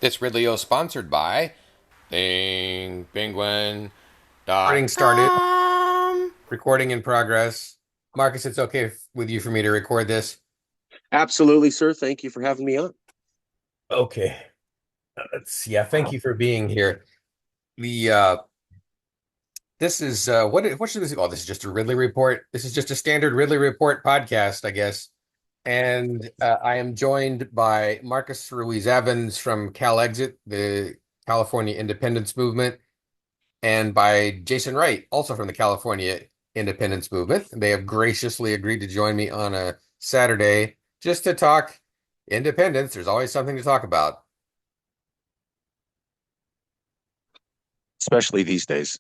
This video is sponsored by Ding Penguin Recording dot started. com. Recording in progress. Marcus, it's okay with you for me to record this? Absolutely, sir. Thank you for having me on. Okay. Yeah, thank you for being here. The This is what should this? Oh, this is just a Ridley Report. This is just a standard Ridley Report podcast, I guess. And I am joined by Marcus Ruiz Evans from CalExit, the California Independence Movement, and by Jason Wright, also from the California Independence Movement. They have graciously agreed to join me on a Saturday just to talk independence. There's always something to talk about. Especially these days.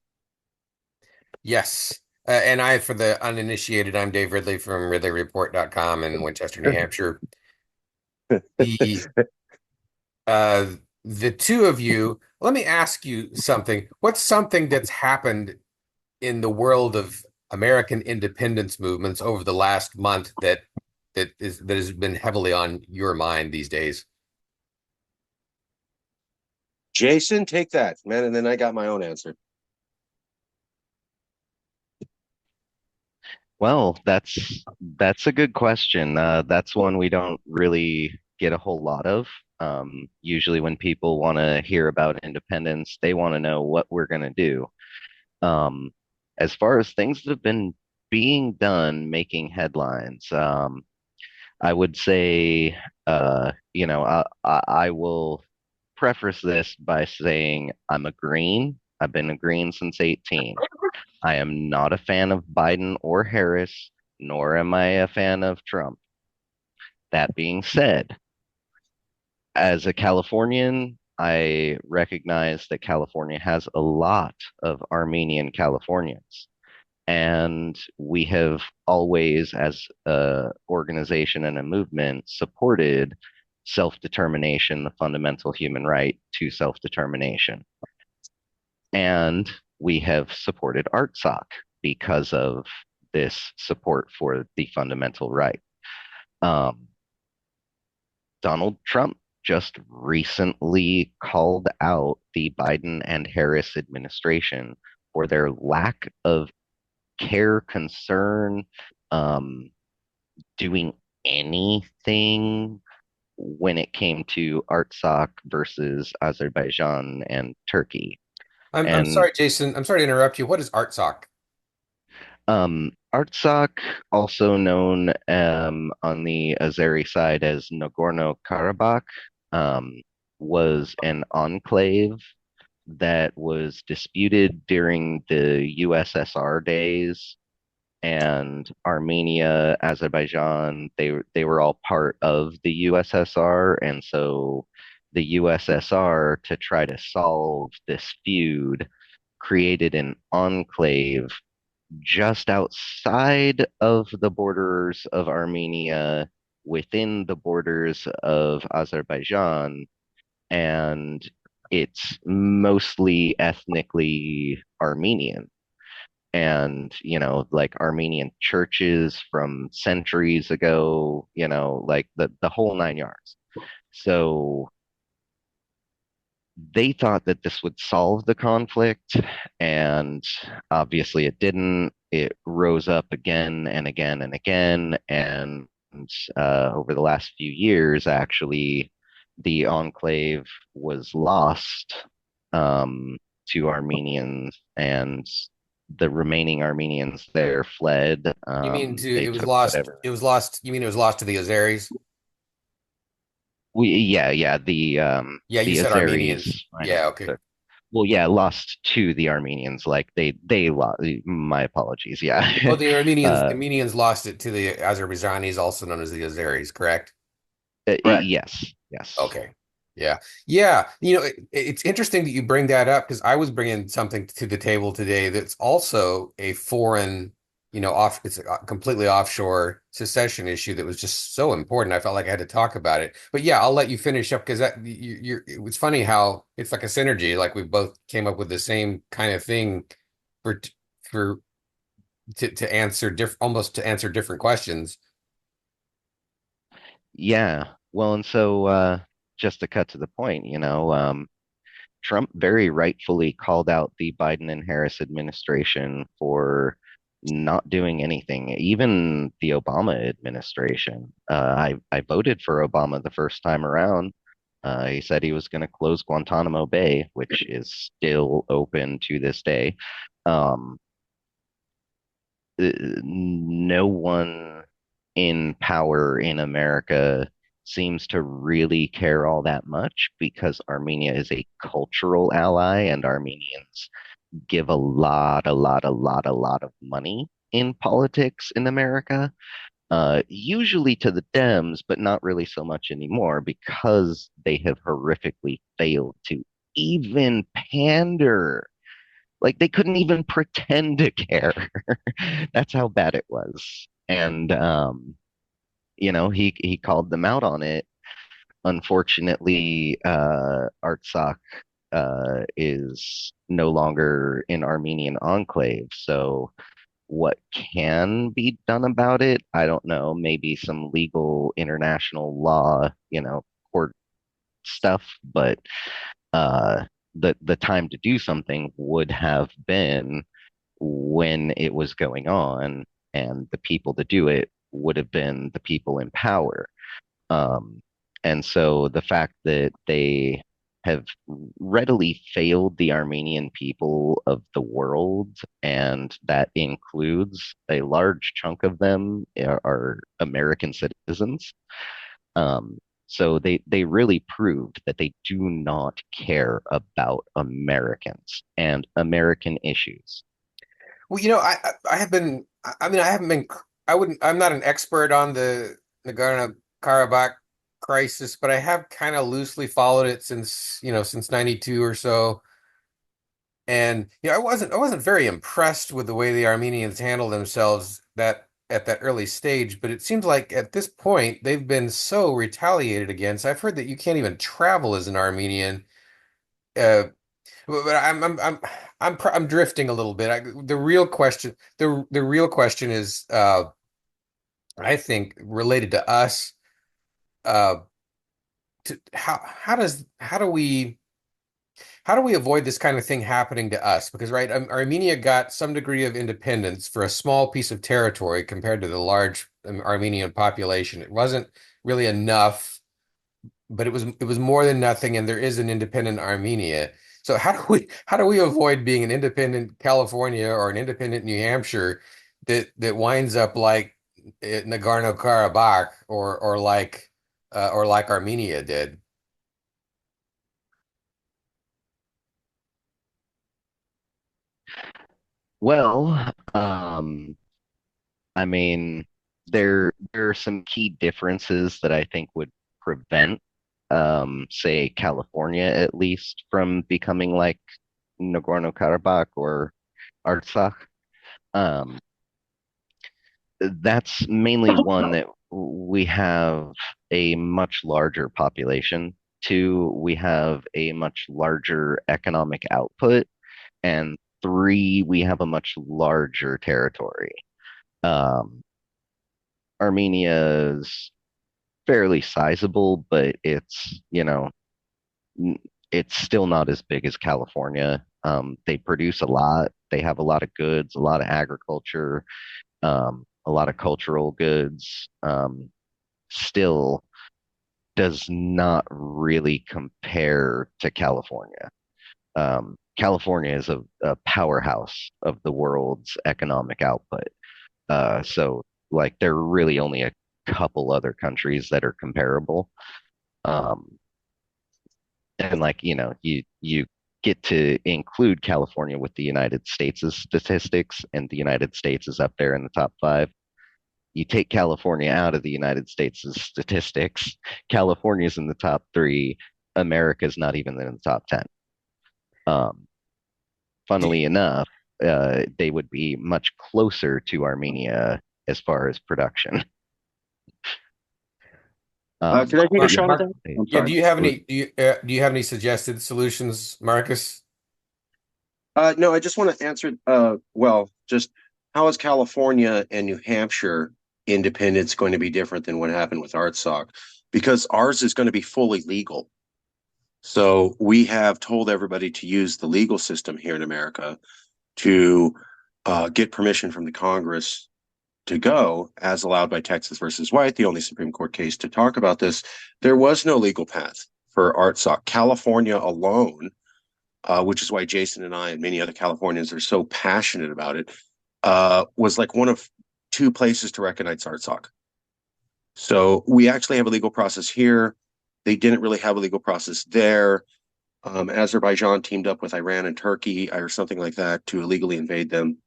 Yes. For the uninitiated, I'm Dave Ridley from RidleyReport.com in Winchester, New Hampshire. The uh, the two of you, let me ask you something. What's something that's happened in the world of American independence movements over the last month that has been heavily on your mind these days? Jason, take that, man. And then I got my own answer. Well, that's a good question. That's one we don't really get a whole lot of. Usually, when people want to hear about independence, they want to know what we're going to do. Um, as far as things that have been being done, making headlines, I would say, I will preface this by saying I'm a Green. I've been a Green since 18. I am not a fan of Biden or Harris, nor am I a fan of Trump. That being said, as a Californian, I recognize that California has a lot of Armenian Californians. And we have always, as a organization and a movement, supported self-determination, the fundamental human right to self-determination. And we have supported ARTSOC because of this support for the fundamental right. Donald Trump just recently called out the Biden and Harris administration for their lack of care, concern, um, doing anything when it came to ARTSOC versus Azerbaijan and Turkey. I'm And sorry, Jason. I'm sorry to interrupt you. What is ARTSOC? Artsakh, also known on the Azeri side as Nagorno-Karabakh, um, was an enclave that was disputed during the USSR days, and Armenia, Azerbaijan, they were all part of the USSR, and so the USSR, to try to solve this feud, created an enclave just outside of the borders of Armenia, within the borders of Azerbaijan, and it's mostly ethnically Armenian. And, like Armenian churches from centuries ago, like the whole nine yards. So they thought that this would solve the conflict, and obviously it didn't. It rose up again and again and again, and over the last few years, actually, the enclave was lost to Armenians, and the remaining Armenians there fled. You mean They it was took lost? whatever. It was lost. You mean it was lost to the Azeris? Yeah, Yeah, you the said Azeris Armenians. Yeah, finally okay. took. Well, yeah, lost to the Armenians. Like they lost. My apologies. Yeah. Oh, the Armenians. uh, Armenians lost it to the Azerbaijanis, also known as the Azeris, correct? Correct. yes, yes. Okay. Yeah. Yeah. It's interesting that you bring that up because I was bringing something to the table today that's also a foreign, it's a completely offshore secession issue that was just so important. I felt like I had to talk about it. But yeah, I'll let you finish up because it was funny how it's like a synergy. Like we both came up with the same kind of thing for, for, to answer almost to answer different questions. Yeah. Well, and so just to cut to the point, Trump very rightfully called out the Biden and Harris administration for not doing anything. Even the Obama administration. I voted for Obama the first time around. He said he was going to close Guantanamo Bay, which is still open to this day. Um, no one in power in America seems to really care all that much because Armenia is a cultural ally and Armenians give a lot of money in politics in America, usually to the Dems, but not really so much anymore because they have horrifically failed to even pander. Like they couldn't even pretend to care. That's how bad it was. And he called them out on it. Unfortunately, Artsakh is no longer an Armenian enclave. So what can be done about it? I don't know. Maybe some legal international law, court stuff, but the time to do something would have been when it was going on, and the people to do it would have been the people in power. Um, and so the fact that they have readily failed the Armenian people of the world, and that includes a large chunk of them are American citizens. So they really proved that they do not care about Americans and American issues. Well, I have been. I mean, I haven't been. I wouldn't. I'm not an expert on the Nagorno-Karabakh crisis, but I have kind of loosely followed it since '92 or so. And I wasn't very impressed with the way the Armenians handled themselves at that early stage. But it seems like at this point they've been so retaliated against. I've heard that you can't even travel as an Armenian. Uh, but I'm drifting a little bit. The real question is, I think, related to us. Uh, how do we avoid this kind of thing happening to us? Because right, Armenia got some degree of independence for a small piece of territory compared to the large Armenian population. It wasn't really enough, but it was more than nothing, and there is an independent Armenia. So how do we avoid being an independent California or an independent New Hampshire that winds up like Nagorno-Karabakh or like Armenia did? Well, I mean, there are some key differences that I think would prevent, say, California at least from becoming like Nagorno-Karabakh or Artsakh. Um, that's mainly one that we have a much larger population. Two, we have a much larger economic output. And three, we have a much larger territory. Um, Armenia is fairly sizable, but it's still not as big as California. They produce a lot. They have a lot of goods, a lot of agriculture, a lot of cultural goods. Still does not really compare to California. California is a powerhouse of the world's economic output. So like there are really only a couple other countries that are comparable. Um, and like, you get to include California with the United States' statistics, and the United States is up there in the top five. You take California out of the United States' statistics, California's in the top three, America's not even in the top 10. Um, Do, Funnily enough, they would be much closer to Armenia as far as production. Can I take a Mark, shot at Mark, that? I'm yeah, sorry. do you have any suggested solutions, Marcus? No, I just want to answer. Well, just how is California and New Hampshire independence going to be different than what happened with Artsakh? because ours is going to be fully legal. So we have told everybody to use the legal system here in America to get permission from the Congress to go, as allowed by Texas versus White, the only Supreme Court case to talk about this. There was no legal path for ARTSOC. California alone, which is why Jason and I and many other Californians are so passionate about it, was like one of two places to recognize ARTSOC. So we actually have a legal process here. They didn't really have a legal process there. Azerbaijan teamed up with Iran and Turkey or something like that to illegally invade them.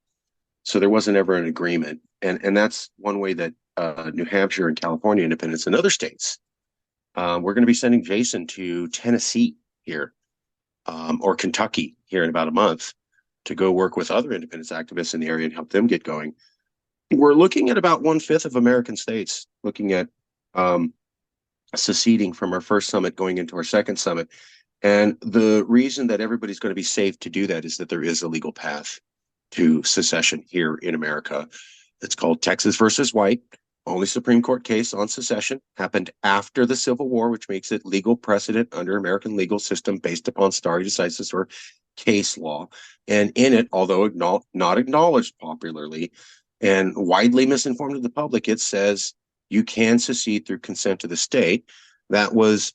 So there wasn't ever an agreement. And that's one way that New Hampshire and California independence and other states. We're going to be sending Jason to Tennessee here, or Kentucky here in about a month, to go work with other independence activists in the area and help them get going. We're looking at about 1/5 of American states looking at seceding from our first summit going into our second summit. And the reason that everybody's going to be safe to do that is that there is a legal path to secession here in America. It's called Texas versus White. Only Supreme Court case on secession, happened after the Civil War, which makes it legal precedent under American legal system based upon stare decisis or case law. And in it, although not acknowledged popularly and widely misinformed to the public, it says you can secede through consent of the state. That was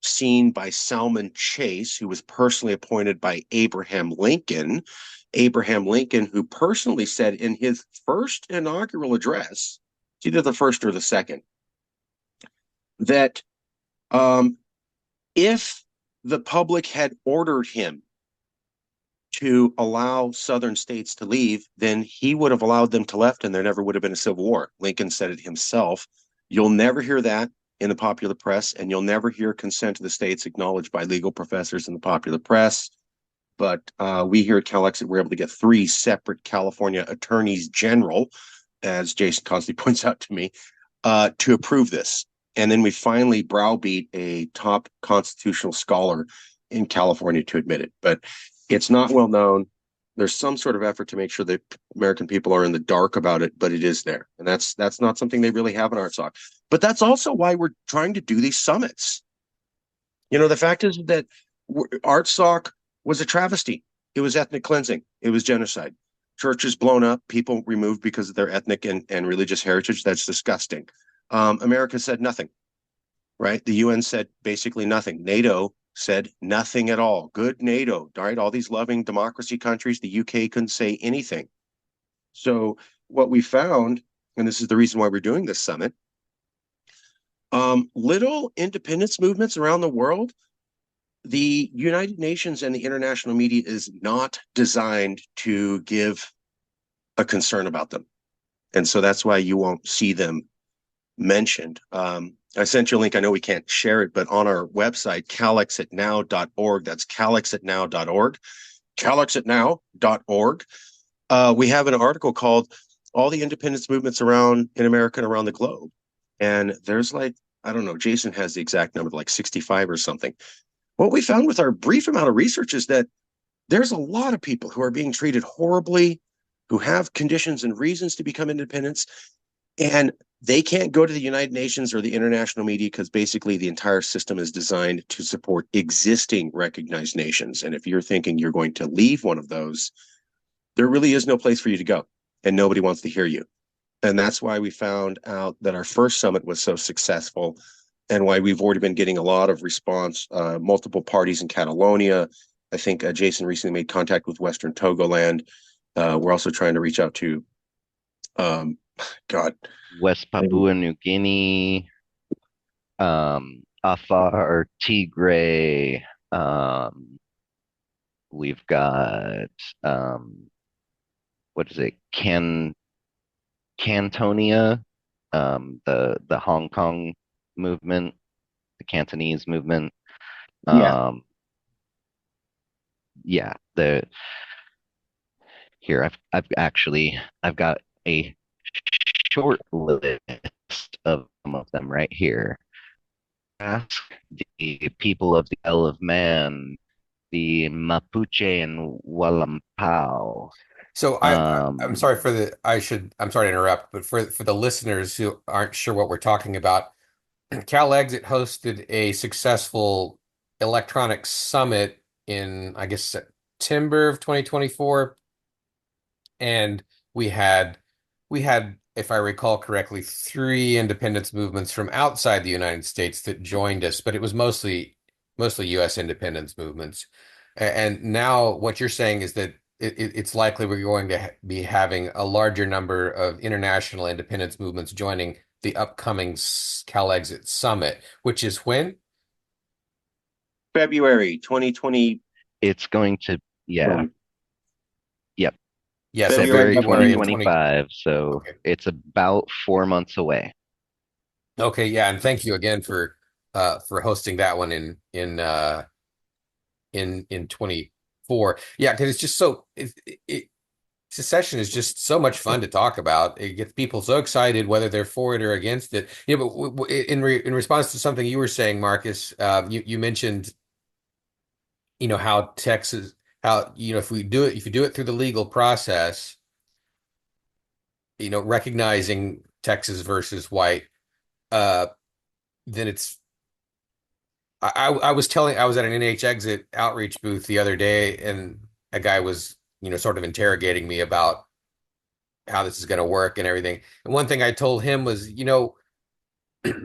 seen by Salmon Chase, who was personally appointed by Abraham Lincoln. Abraham Lincoln, who personally said in his first inaugural address, it's either the first or the second, that if the public had ordered him to allow southern states to leave, then he would have allowed them to left and there never would have been a civil war. Lincoln said it himself. You'll never hear that in the popular press, and you'll never hear consent to the states acknowledged by legal professors in the popular press. But we here at NHexit were able to get 3 separate California attorneys general, as Jason constantly points out to me, to approve this. And then we finally browbeat a top constitutional scholar in California to admit it. But it's not well known. There's some sort of effort to make sure that American people are in the dark about it, but it is there. And that's not something they really have in ARTSOC. But that's also why we're trying to do these summits. The fact is that ARTSOC was a travesty. It was ethnic cleansing. It was genocide. Churches blown up, people removed because of their ethnic and religious heritage. That's disgusting. America said nothing, right? The UN said basically nothing. NATO said nothing at all. Good NATO, right? All these loving democracy countries, the UK couldn't say anything. So what we found, and this is the reason why we're doing this summit, little independence movements around the world, the United Nations and the international media is not designed to give a concern about them. And so that's why you won't see them mentioned. I sent you a link. I know we can't share it, but on our website, calexitnow.org, that's calexitnow.org, calexitnow.org, we have an article called All the Independence Movements Around in America and Around the Globe. And there's I don't know, Jason has the exact number, like 65 or something. What we found with our brief amount of research is that there's a lot of people who are being treated horribly, who have conditions and reasons to become independents, and they can't go to the United Nations or the international media because basically the entire system is designed to support existing recognized nations. And if you're thinking you're going to leave one of those, there really is no place for you to go, and nobody wants to hear you. And that's why we found out that our first summit was so successful, and why we've already been getting a lot of response, multiple parties in Catalonia. I think Jason recently made contact with Western Togoland. We're also trying to reach out to, West Papua New Guinea, Afar, Tigray. We've got what is it? Cantonia, the Hong Kong movement, the Cantonese movement. Yeah. Yeah, here I've got a short list of some of them right here. Ask the people of the Isle of Man, the Mapuche and Walampao. So I'm sorry I'm sorry to interrupt, but for the listeners who aren't sure what we're talking about, CalExit hosted a successful electronic summit in, I guess, September of 2024, and we had we had, if I recall correctly, three independence movements from outside the United States that joined us, but it was mostly U.S. independence movements. And now what you're saying is that it's likely we're going to be having a larger number of international independence movements joining the upcoming CalExit summit, which is when? February 2020. It's going to, yeah, yep, Yeah, so February February February of 20. 2025. So Okay. it's about 4 months away. Okay, yeah, and thank you again for hosting that one in 24. Yeah, because it's just so secession is just so much fun to talk about. It gets people so excited whether they're for it or against it. Yeah, but in response to something you were saying, Marcus, you mentioned, how Texas, how, if you do it through the legal process, recognizing Texas versus white, uh, then it's I was at an NHexit outreach booth the other day, and a guy was, sort of interrogating me about how this is going to work and everything. And one thing I told him was,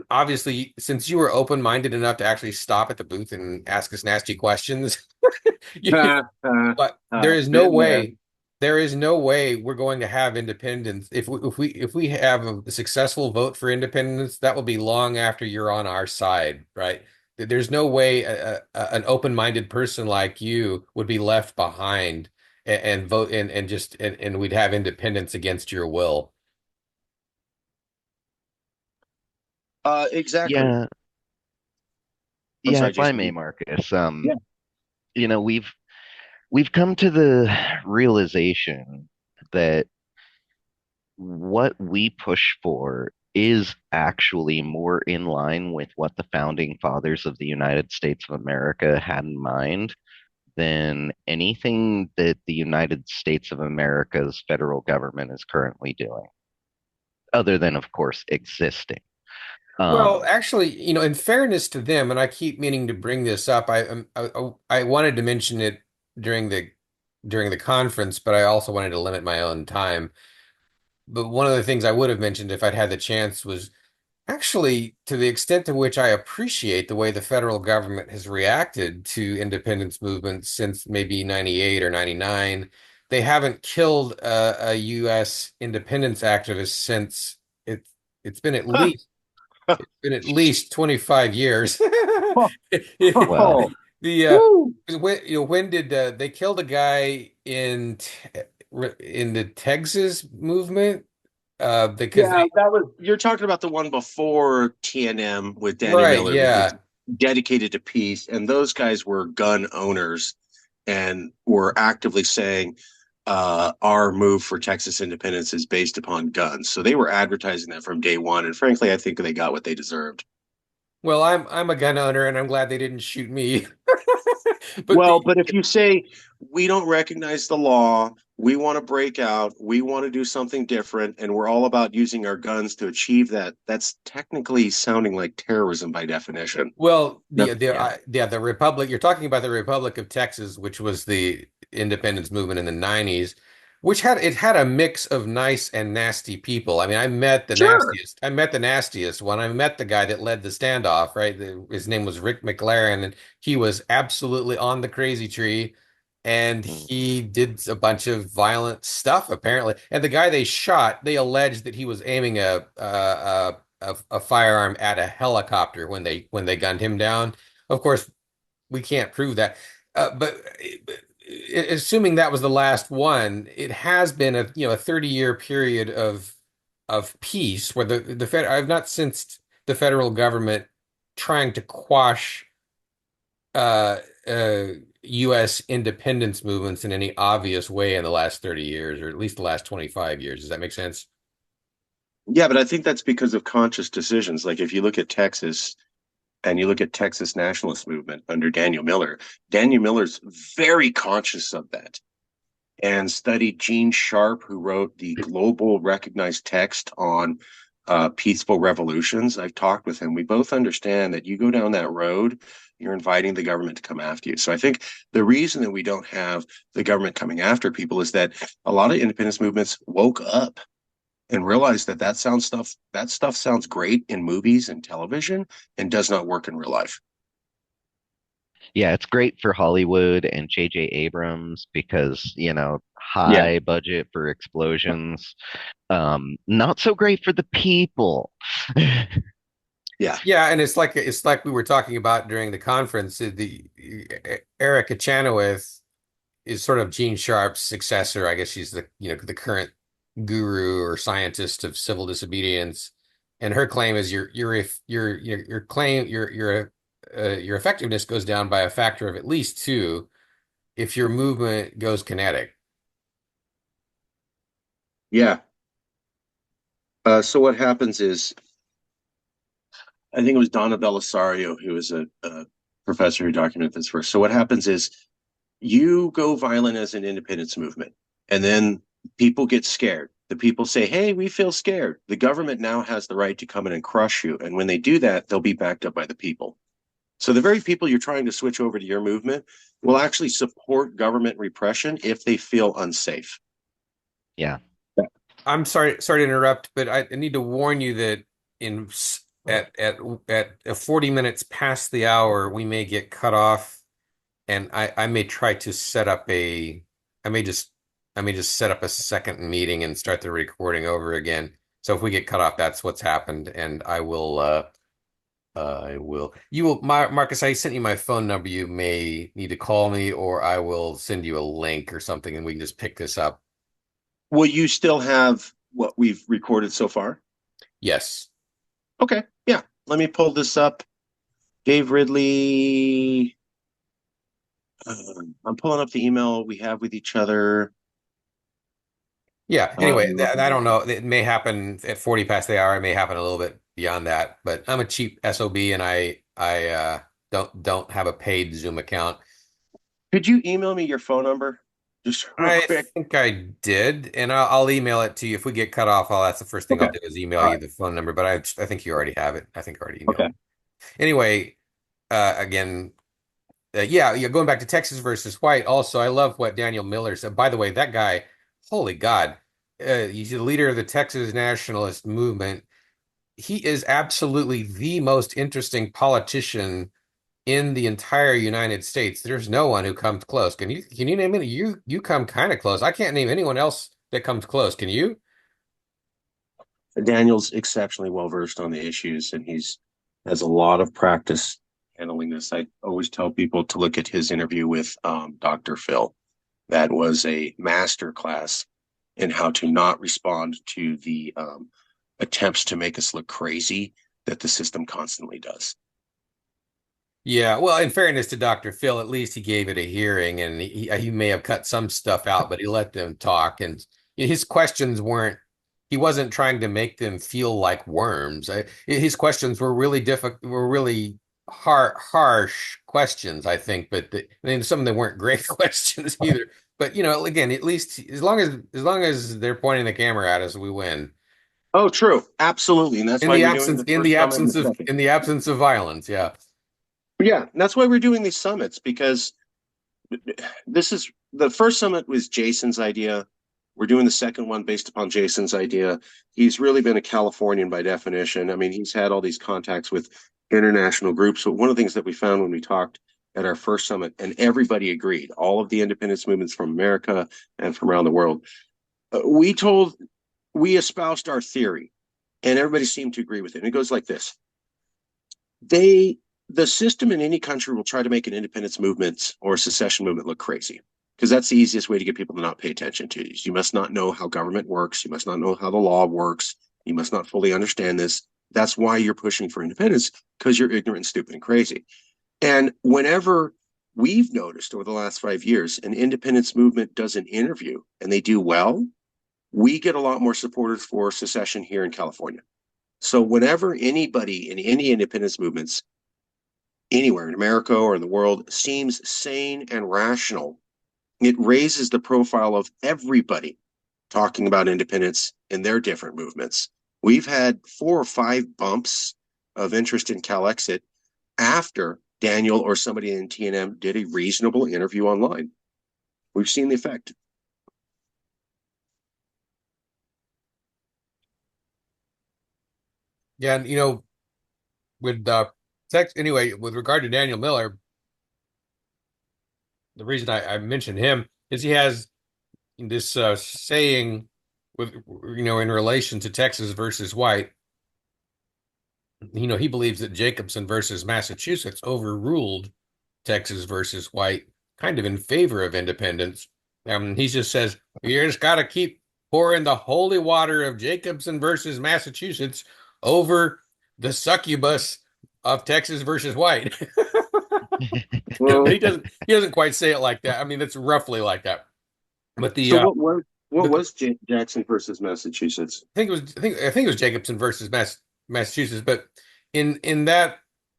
obviously, since you were open-minded enough to actually stop at the booth and ask us nasty questions, but Been there. there is no way we're going to have independence. If we have a successful vote for independence, that will be long after you're on our side, right? There's no way an open-minded person like you would be left behind and vote and we'd have independence against your will. Exactly. Yeah, I'm yeah, sorry, if I may, Jason. Marcus. Yeah. We've come to the realization that what we push for is actually more in line with what the founding fathers of the United States of America had in mind than anything that the United States of America's federal government is currently doing, other than, of course, existing. Well, Um, actually, in fairness to them, and I keep meaning to bring this up, I wanted to mention it during the conference, but I also wanted to limit my own time. But one of the things I would have mentioned if I'd had the chance was actually to the extent to which I appreciate the way the federal government has reacted to independence movements since maybe 98 or 99. They haven't killed a U.S. independence activist since it's been at least 25 years. well, The Woo! when did they killed a guy in the Texas movement? Because Yeah, that was you're talking about the one before TNM with Danny right, Miller that was yeah. dedicated to peace, and those guys were gun owners and were actively saying our move for Texas independence is based upon guns. So they were advertising that from day one, and frankly, I think they got what they deserved. Well, I'm a gun owner, and I'm glad they didn't shoot me. But Well, but if you say we don't recognize the law, we want to break out, we want to do something different, and we're all about using our guns to achieve that, that's technically sounding like terrorism by definition. well, No. yeah. the Republic, you're talking about the Republic of Texas, which was the independence movement in the 90s, which had a mix of nice and nasty people. I mean, Sure. I met the nastiest one. I met the guy that led the standoff, right? His name was Rick McLaren, and he was absolutely on the crazy tree. And Mm. he did a bunch of violent stuff, apparently. And the guy they shot, they alleged that he was aiming a firearm at a helicopter when they gunned him down. Of course, we can't prove that. But assuming that was the last one, it has been a 30-year period of peace where the Fed I've not sensed the federal government trying to quash uh, uh, U.S. independence movements in any obvious way in the last 30 years, or at least the last 25 years. Does that make sense? Yeah, but I think that's because of conscious decisions. Like if you look at Texas and you look at Texas nationalist movement under Daniel Miller's very conscious of that and studied Gene Sharp, who wrote the global recognized text on peaceful revolutions. I've talked with him. We both understand that you go down that road, you're inviting the government to come after you. So I think the reason that we don't have the government coming after people is that a lot of independence movements woke up and realized that that stuff sounds great in movies and television and does not work in real life. Yeah, it's great for Hollywood and J.J. Abrams because, Yeah, high budget for explosions. Not so great for the people. yeah, Yeah, and it's like we were talking about during the conference. The Erica Chenowith is sort of Gene Sharp's successor. I guess she's the current guru or scientist of civil disobedience, and her claim is your claim your effectiveness goes down by a factor of at least two if your movement goes kinetic. yeah. So what happens is, I think it was Donna Belisario who was a professor who documented this first. So what happens is you go violent as an independence movement, and then people get scared. The people say, hey, we feel scared. The government now has the right to come in and crush you. And when they do that, they'll be backed up by the people. So the very people you're trying to switch over to your movement will actually support government repression if they feel unsafe. Yeah. I'm sorry to interrupt, but I need to warn you that in at 40 minutes past the hour, we may get cut off, and I may try to set up I may just set up a second meeting and start the recording over again. So if we get cut off, that's what's happened, and Marcus, I sent you my phone number. You may need to call me, or I will send you a link or something, and we can just pick this up. Will you still have what we've recorded so far? Yes. Okay, yeah. Let me pull this up. Dave Ridley. I'm pulling up the email we have with each other. Yeah. Anyway, I don't know. It may happen at 40 past the hour. It may happen a little bit beyond that. But I'm a cheap SOB, and I don't have a paid Zoom account. Could you email me your phone number? Just real I quick. think I did, and I'll email it to you. If we get cut off, that's the first thing Okay. I'll do is email All you right. the phone number. But I think you already have it. I think I already emailed Okay. it. Anyway, again, yeah. Going back to Texas versus White. Also, I love what Daniel Miller said. By the way, that guy, holy God, he's the leader of the Texas nationalist movement. He is absolutely the most interesting politician in the entire United States. There's no one who comes close. Can you name any? You come kind of close. I can't name anyone else that comes close. Can you? Daniel's exceptionally well versed on the issues, and he's has a lot of practice handling this. I always tell people to look at his interview with Dr. Phil. That was a master class in how to not respond to the attempts to make us look crazy that the system constantly does. Yeah, well, in fairness to Dr. Phil, at least he gave it a hearing, and he may have cut some stuff out, but he let them talk, and his questions weren't. He wasn't trying to make them feel like worms. His questions were really difficult, were really harsh questions, I think, but some of them weren't great questions either. But again, at least as long as they're pointing the camera at us, we win. Oh, true. Absolutely. And that's In why the we're doing absence, the in first the summit and absence the of, second. in the absence of violence, yeah. Yeah, that's why we're doing these summits, because this is the first summit was Jason's idea. We're doing the second one based upon Jason's idea. He's really been a Californian by definition. I mean, he's had all these contacts with international groups. But one of the things that we found when we talked at our first summit, and everybody agreed, all of the independence movements from America and from around the world, we espoused our theory, and everybody seemed to agree with it. And it goes like this: the system in any country will try to make an independence movement or a secession movement look crazy, because that's the easiest way to get people to not pay attention to these. You must not know how government works. You must not know how the law works. You must not fully understand this. That's why you're pushing for independence, because you're ignorant, stupid, and crazy. And whenever we've noticed over the last 5 years, an independence movement does an interview and they do well, we get a lot more supporters for secession here in California. So whenever anybody in any independence movements anywhere in America or in the world seems sane and rational, it raises the profile of everybody talking about independence in their different movements, We've had 4 or 5 bumps of interest in NHexit after Daniel or somebody in TNM did a reasonable interview online. We've seen the effect. Yeah, and with text anyway, with regard to Daniel Miller, the reason I mentioned him is he has this saying with in relation to Texas versus White. He believes that Jacobson versus Massachusetts overruled Texas versus White, kind of in favor of independence. He just says you just got to keep pouring the holy water of Jacobson versus Massachusetts over the succubus of Texas versus White. Well, He doesn't quite say it like that. I mean, that's roughly like that. But so what was Jackson versus Massachusetts? I think it was Jacobson versus Massachusetts. But in that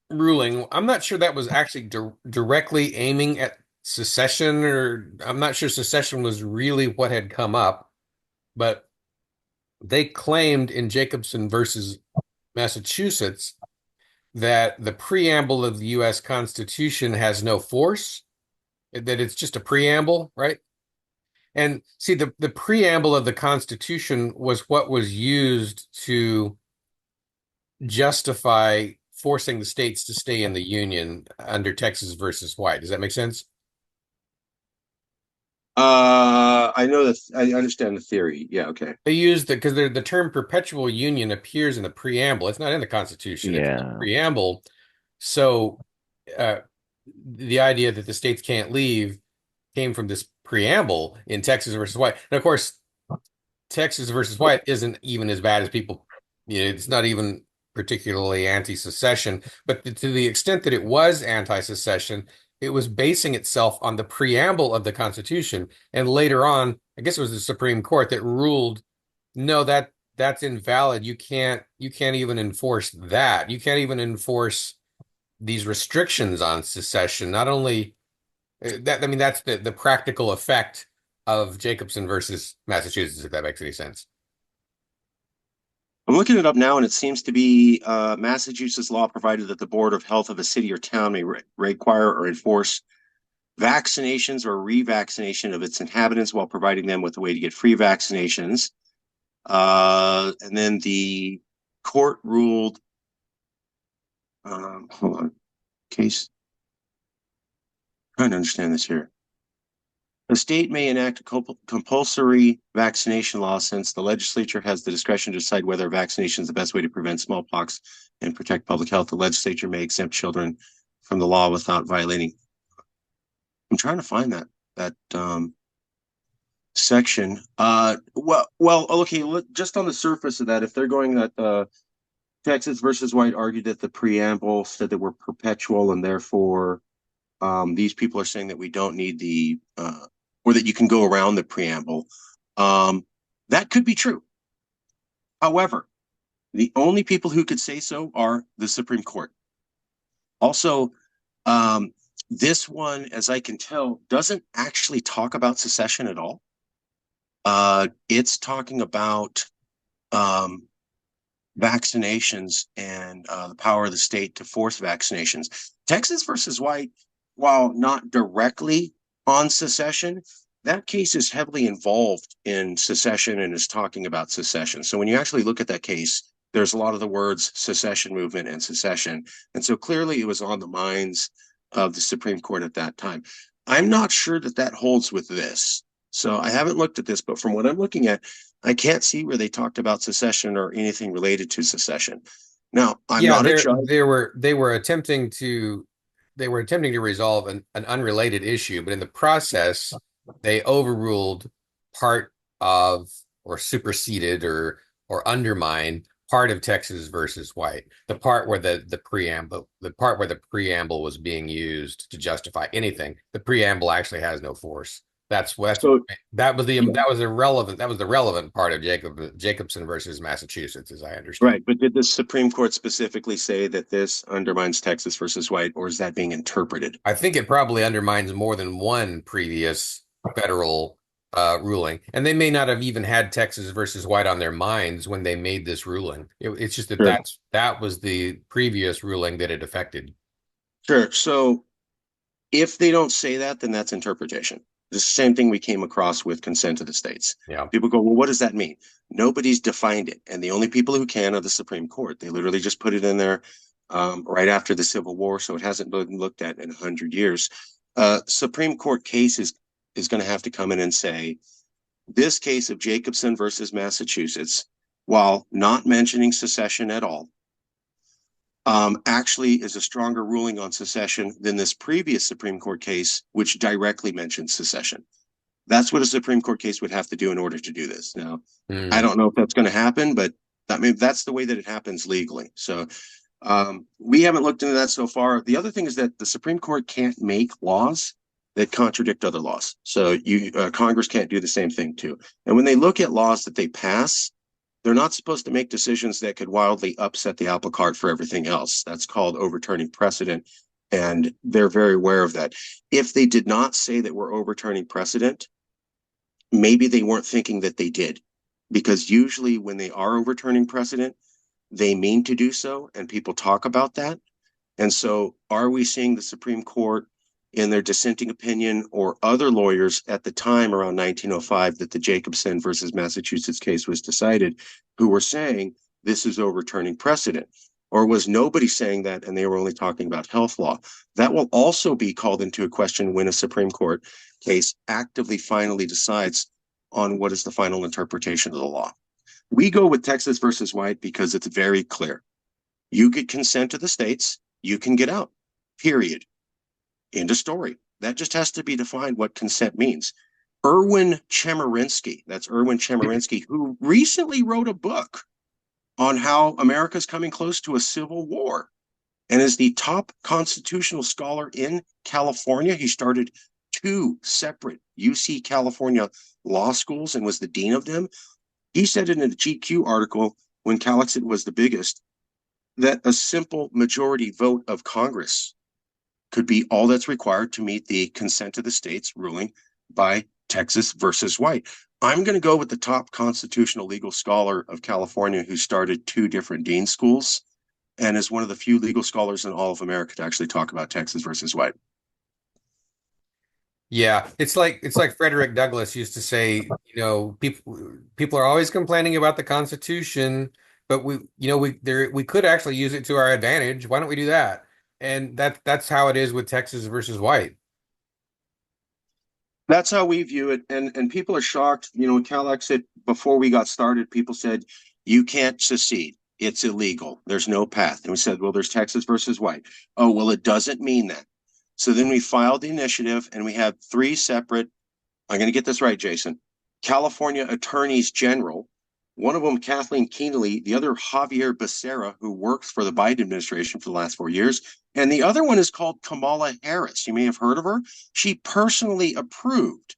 ruling, I'm not sure that was actually directly aiming at secession, or I'm not sure secession was really what had come up. But they claimed in Jacobson versus Massachusetts that the preamble of the U.S. Constitution has no force, that it's just a preamble, right? And see, the preamble of the Constitution was what was used to justify forcing the states to stay in the Union under Texas versus White. Does that make sense? I know that I understand the theory. Yeah, okay. They used because the term perpetual union appears in the preamble. It's not in the Constitution. It's in the Yeah. preamble. So uh, the idea that the states can't leave came from this preamble in Texas versus White. And of course, Texas versus White isn't even as bad as people, it's not even particularly anti-secession, but to the extent that it was anti-secession, it was basing itself on the preamble of the Constitution. And later on, I guess it was the Supreme Court that ruled, no, that's invalid. You can't even enforce that. You can't even enforce these restrictions on secession. Not only that's the practical effect of Jacobson versus Massachusetts, if that makes any sense. I'm looking it up now, and it seems to be Massachusetts law provided that the Board of Health of a city or town may require or enforce vaccinations or revaccination of its inhabitants while providing them with a way to get free vaccinations. And then the court ruled, hold on, case. I'm trying to understand this here. The state may enact a compulsory vaccination law since the legislature has the discretion to decide whether vaccination is the best way to prevent smallpox and protect public health. The legislature may exempt children from the law without violating. I'm trying to find that section. Well, okay. Just on the surface of that, if they're going that Texas versus White argued that the preamble said that we're perpetual and therefore these people are saying that we don't need the or that you can go around the preamble. That could be true. However, the only people who could say so are the Supreme Court. Also, this one, as I can tell, doesn't actually talk about secession at all. It's talking about vaccinations and the power of the state to force vaccinations. Texas versus White, while not directly on secession, that case is heavily involved in secession and is talking about secession. So when you actually look at that case, there's a lot of the words secession movement and secession. And so clearly it was on the minds of the Supreme Court at that time. I'm not sure that holds with this. So I haven't looked at this, but from what I'm looking at, I can't see where they talked about secession or anything related to secession. Now, I'm not a judge. They were attempting to resolve an unrelated issue, but in the process, they overruled part of, or superseded, or undermined part of Texas versus White. The part where the preamble was being used to justify anything. The preamble actually has no force. That was the relevant part of Jacobson versus Massachusetts, as I understand. Right, but did the Supreme Court specifically say that this undermines Texas versus White, or is that being interpreted? I think it probably undermines more than one previous federal ruling, and they may not have even had Texas versus White on their minds when they made this ruling. It's just that Sure. that was the previous ruling that it affected. Sure. So if they don't say that, then that's interpretation. It's the same thing we came across with consent of the states. Yeah. People go, well, what does that mean? Nobody's defined it. And the only people who can are the Supreme Court. They literally just put it in there right after the Civil War. So it hasn't been looked at in 100 years. Supreme Court case is going to have to come in and say, this case of Jacobson versus Massachusetts, while not mentioning secession at all, actually is a stronger ruling on secession than this previous Supreme Court case, which directly mentions secession. That's what a Supreme Court case would have to do in order to do this. Now, I don't know if that's going to happen, but I mean, that's the way that it happens legally. So we haven't looked into that so far. The other thing is that the Supreme Court can't make laws that contradict other laws. So Congress can't do the same thing too. And when they look at laws that they pass, they're not supposed to make decisions that could wildly upset the apple cart for everything else. That's called overturning precedent, and they're very aware of that. If they did not say that we're overturning precedent, maybe they weren't thinking that they did, because usually when they are overturning precedent, they mean to do so, and people talk about that. And so are we seeing the Supreme Court in their dissenting opinion, or other lawyers at the time around 1905 that the Jacobson versus Massachusetts case was decided, who were saying this is overturning precedent? Or was nobody saying that and they were only talking about health law? That will also be called into a question when a Supreme Court case actively finally decides on what is the final interpretation of the law. We go with Texas versus White because it's very clear. You get consent to the states, you can get out, period. End of story. That just has to be defined what consent means. Erwin Chemerinsky, that's Erwin Chemerinsky, who recently wrote a book on how America's coming close to a civil war and is the top constitutional scholar in California. He started 2 separate UC California law schools and was the dean of them. He said in a GQ article when NHexit was the biggest that a simple majority vote of Congress could be all that's required to meet the consent of the states ruling by Texas versus White. I'm going to go with the top constitutional legal scholar of California who started 2 different dean schools and is one of the few legal scholars in all of America to actually talk about Texas versus White. Yeah, it's like Frederick Douglass used to say, people are always complaining about the Constitution, but we could actually use it to our advantage. Why don't we do that? And that's how it is with Texas versus White. That's how we view it. And people are shocked. NHexit, before we got started, people said, you can't secede. It's illegal. There's no path. And we said, well, there's Texas versus White. Oh, well, it doesn't mean that. So then we filed the initiative and we had 3 separate, I'm going to get this right, Jason, California attorneys general. One of them, Kathleen Keenely, the other, Javier Becerra, who works for the Biden administration for the last 4 years. And the other one is called Kamala Harris. You may have heard of her. She personally approved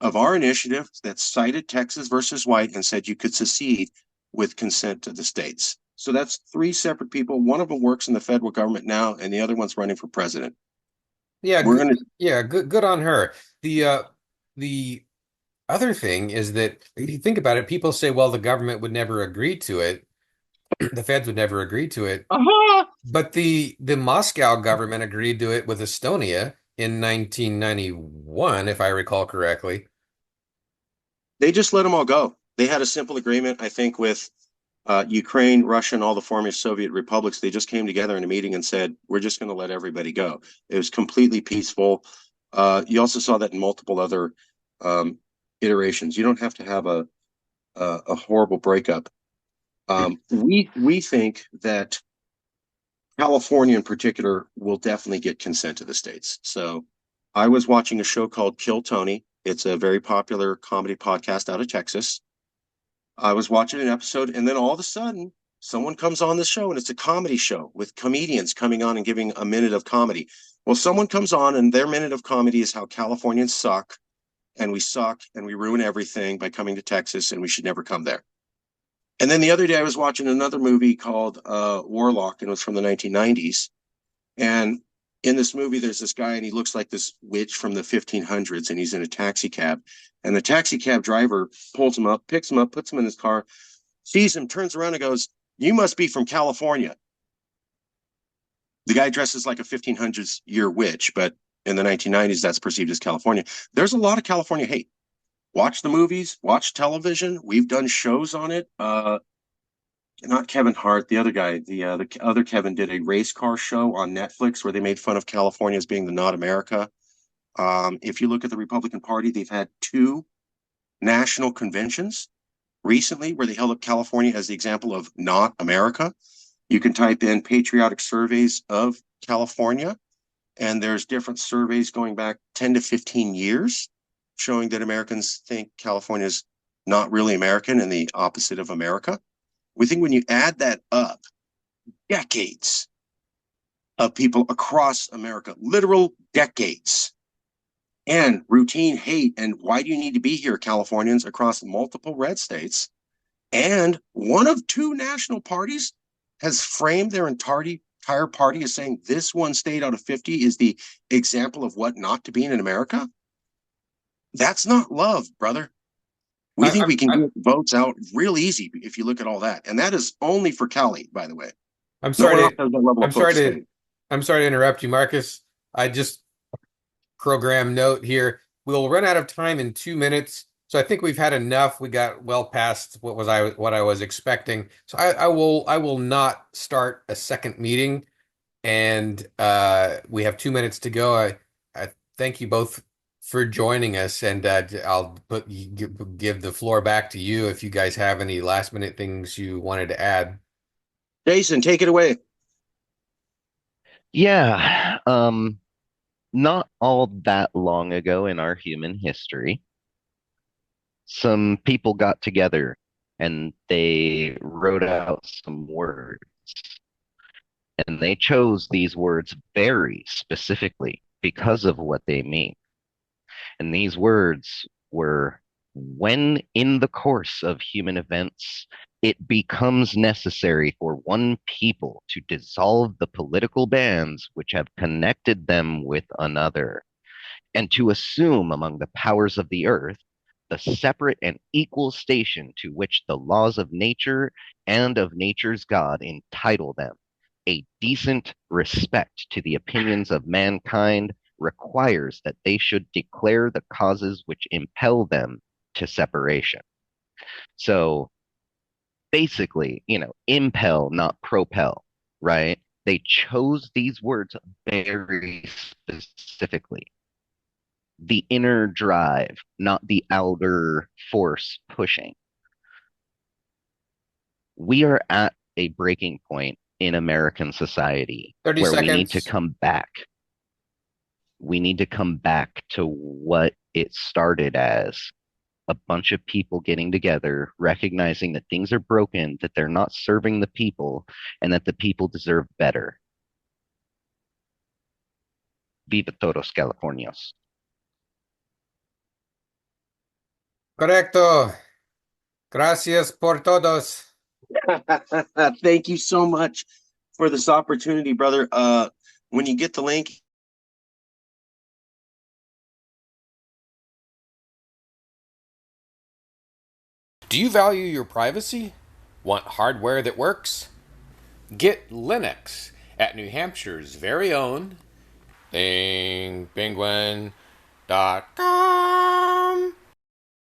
of our initiative that cited Texas versus White and said you could secede with consent to the states. So that's 3 separate people. One of them works in the federal government now, and the other one's running for president. Yeah, good on her. The other thing is that if you think about it, people say, well, the government would never agree to it. The feds would never agree to it. But the Moscow government agreed to it with Estonia in 1991, if I recall correctly. They just let them all go. They had a simple agreement, I think, with Ukraine, Russia, and all the former Soviet republics. They just came together in a meeting and said, we're just going to let everybody go. It was completely peaceful. You also saw that in multiple other iterations. You don't have to have a horrible breakup. We think that California in particular will definitely get consent to the states. So I was watching a show called Kill Tony. It's a very popular comedy podcast out of Texas. I was watching an episode, and then all of a sudden, someone comes on the show, and it's a comedy show with comedians coming on and giving a minute of comedy. Well, someone comes on, and their minute of comedy is how Californians suck, and we ruin everything by coming to Texas, and we should never come there. And then the other day, I was watching another movie called Warlock, and it was from the 1990s. And In this movie, there's this guy and he looks like this witch from the 1500s, and he's in a taxi cab. And the taxi cab driver pulls him up, picks him up, puts him in his car, sees him, turns around and goes, "You must be from California." The guy dresses like a 1500s year witch, but in the 1990s, that's perceived as California. There's a lot of California hate. Watch the movies, watch television. We've done shows on it. Not Kevin Hart, the other guy, the other Kevin did a race car show on Netflix where they made fun of California as being the not America. If you look at the Republican Party, they've had two national conventions recently where they held up California as the example of not America. You can type in patriotic surveys of California, and there's different surveys going back 10 to 15 years showing that Americans think California is not really American and the opposite of America. We think when you add that up, decades of people across America, literal decades, and routine hate, and why do you need to be here, Californians, across multiple red states, and one of two national parties has framed their entire party as saying this one state out of 50 is the example of what not to be in America. That's not love, brother. We think we can get votes out real easy if you look at all that. And that is only for Cali, by the way. I'm sorry to interrupt you, Marcus. I just program note here. We'll run out of time in 2 minutes. So I think we've had enough. We got well past what I was expecting. So I will not start a second meeting. And we have 2 minutes to go. I thank you both for joining us, and I'll give the floor back to you if you guys have any last minute things you wanted to add. Jason, take it away. Yeah, not all that long ago in our human history, some people got together and they wrote out some words. And they chose these words very specifically because of what they mean. And these words were, when in the course of human events, it becomes necessary for one people to dissolve the political bands which have connected them with another, and to assume among the powers of the earth the separate and equal station to which the laws of nature and of nature's God entitle them. A decent respect to the opinions of mankind requires that they should declare the causes which impel them to separation. So basically, impel, not propel, right? They chose these words very specifically. The inner drive, not the outer force pushing. We are at a breaking point in American society 30 where seconds. we need to come back. We need to come back to what it started as, a bunch of people getting together, recognizing that things are broken, that they're not serving the people, and that the people deserve better. Viva todos Californios. Correcto. Gracias por todos. Thank you so much for this opportunity, brother. When you get the link, Do you value your privacy? Want hardware that works? Get Linux at New Hampshire's very own penguin.com.